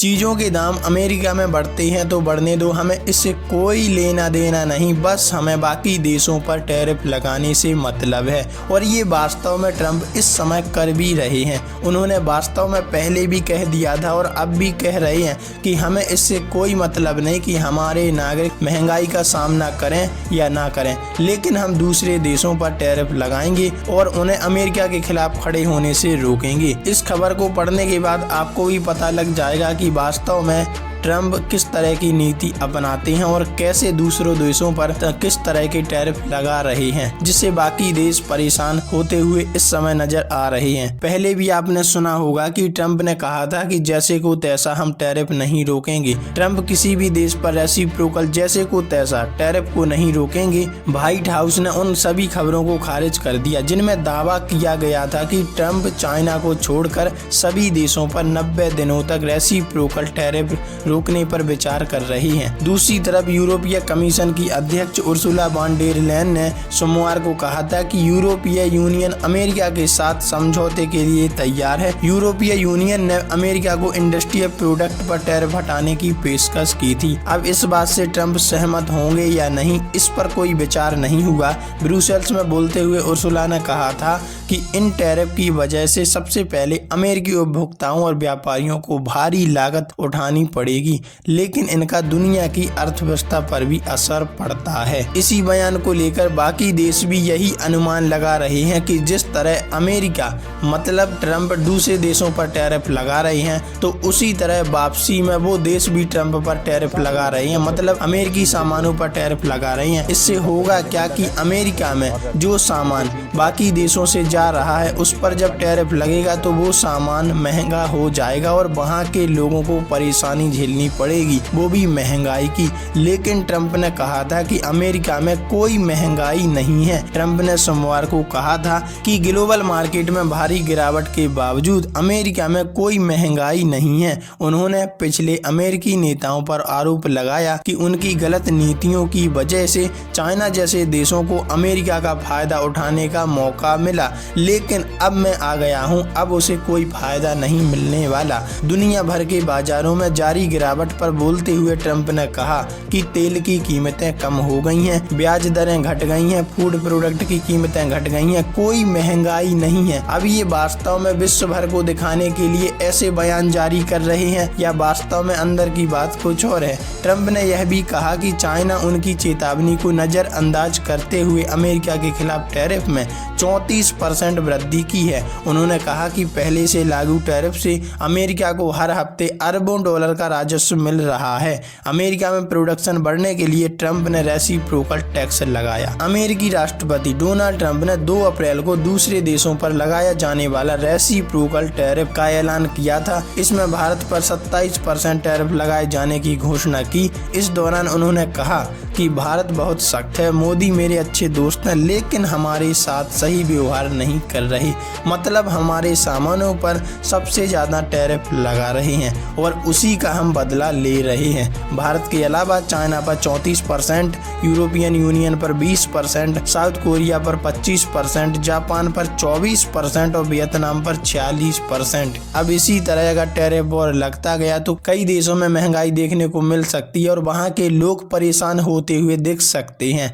चीज़ों के दाम अमेरिका में बढ़ते हैं तो बढ़ने दो, हमें इससे कोई लेना देना नहीं, बस हमें बाकी देशों पर टैरिफ लगाने से मतलब है। और ये वास्तव में ट्रंप इस समय कर भी रहे हैं। उन्होंने वास्तव में पहले भी कह दिया था और अब भी कह रहे हैं कि हमें इससे कोई मतलब नहीं कि हमारे नागरिक महंगाई का सामना करें या ना करें, लेकिन हम दूसरे देशों पर टैरिफ लगाएंगे और उन्हें अमेरिका के खिलाफ खड़े होने से रोकेंगे। इस खबर को पढ़ने के बाद आपको भी पता लग जाएगा कि वास्तव में ट्रंप किस तरह की नीति अपनाते हैं और कैसे दूसरों देशों पर किस तरह के टैरिफ लगा रहे हैं, जिससे बाकी देश परेशान होते हुए इस समय नजर आ रहे हैं। पहले भी आपने सुना होगा कि ट्रंप ने कहा था कि जैसे को तैसा हम टैरिफ नहीं रोकेंगे। ट्रंप किसी भी देश पर रेसिप्रोकल जैसे को तैसा टैरिफ को नहीं रोकेंगे। व्हाइट हाउस ने उन सभी खबरों को खारिज कर दिया जिनमें दावा किया गया था कि ट्रंप चाइना को छोड़कर सभी देशों पर 90 दिनों तक रेसिप्रोकल टैरिफ रोकने पर विचार कर रही हैं। दूसरी तरफ यूरोपीय कमीशन की अध्यक्ष उर्सुला वॉन डेर लेयन ने सोमवार को कहा था कि यूरोपीय यूनियन अमेरिका के साथ समझौते के लिए तैयार है। यूरोपीय यूनियन ने अमेरिका को इंडस्ट्रियल प्रोडक्ट पर टैरिफ हटाने की पेशकश की थी। अब इस बात से ट्रंप सहमत होंगे या नहीं, इस पर कोई विचार नहीं हुआ। ब्रुसेल्स में बोलते हुए उर्सुला ने कहा था कि इन टैरिफ की वजह से सबसे पहले अमेरिकी उपभोक्ताओं और व्यापारियों को भारी लागत उठानी पड़ेगी, लेकिन इनका दुनिया की अर्थव्यवस्था पर भी असर पड़ता है। इसी बयान को लेकर बाकी देश भी यही अनुमान लगा रहे हैं कि जिस तरह अमेरिका मतलब ट्रंप दूसरे देशों पर टैरिफ लगा रहे हैं, तो उसी तरह वापसी में वो देश भी ट्रंप पर टैरिफ लगा रहे हैं, मतलब अमेरिकी सामानों पर टैरिफ लगा रहे हैं। इससे होगा क्या कि अमेरिका में जो सामान बाकी देशों से जा रहा है उस पर जब टैरिफ लगेगा तो वो सामान महंगा हो जाएगा और वहाँ के लोगों को परेशानी झेलनी पड़ेगी, वो भी महंगाई की। लेकिन ट्रंप ने कहा था कि अमेरिका में कोई महंगाई नहीं है। ट्रंप ने सोमवार को कहा था कि ग्लोबल मार्केट में भारी गिरावट के बावजूद अमेरिका में कोई महंगाई नहीं है। उन्होंने पिछले अमेरिकी नेताओं पर आरोप लगाया कि उनकी गलत नीतियों की वजह से चाइना जैसे देशों को अमेरिका का फायदा उठाने का मौका मिला, लेकिन अब मैं आ गया हूँ, अब उसे कोई फायदा नहीं मिलने वाला। दुनिया भर के बाजारों में जारी गिरावट पर बोलते हुए ट्रंप ने कहा कि तेल की कीमतें कम हो गई हैं, ब्याज दरें घट गई हैं, फूड प्रोडक्ट की कीमतें घट गई हैं, कोई महंगाई नहीं है। अब ये वास्तव में विश्व भर को दिखाने के लिए ऐसे बयान जारी कर रहे हैं या वास्तव में अंदर की बात कुछ और है। ट्रंप ने यह भी कहा कि चाइना उनकी चेतावनी को नजरअंदाज करते हुए अमेरिका के खिलाफ टैरिफ में 34% वृद्धि की है। उन्होंने कहा कि पहले से लागू टैरिफ से अमेरिका को हर हफ्ते अरबों डॉलर का राजस्व मिल रहा है। अमेरिका में प्रोडक्शन बढ़ने के लिए ट्रंप ने रेसिप्रोकल टैक्स लगाया। अमेरिकी राष्ट्रपति डोनाल्ड ट्रंप ने 2 अप्रैल को दूसरे देशों पर लगाया जाने वाला रेसिप्रोकल टैरिफ का ऐलान किया था। इसमें भारत पर 27% टैरिफ लगाए जाने की घोषणा की। इस दौरान उन्होंने कहा कि भारत बहुत सख्त है, मोदी मेरे अच्छे दोस्त हैं, लेकिन हमारे साथ सही व्यवहार नहीं कर रहे, मतलब हमारे सामानों पर सबसे ज्यादा टैरिफ लगा रहे हैं और उसी का हम बदला ले रहे हैं। भारत के अलावा चाइना पर 34%, यूरोपियन यूनियन पर 20%, साउथ कोरिया पर 25%, जापान पर 24% और वियतनाम पर 46%। अब इसी तरह अगर टैरिफ और लगता गया तो कई देशों में महंगाई देखने को मिल सकती है और वहाँ के लोग परेशान होते हुए दिख सकते हैं।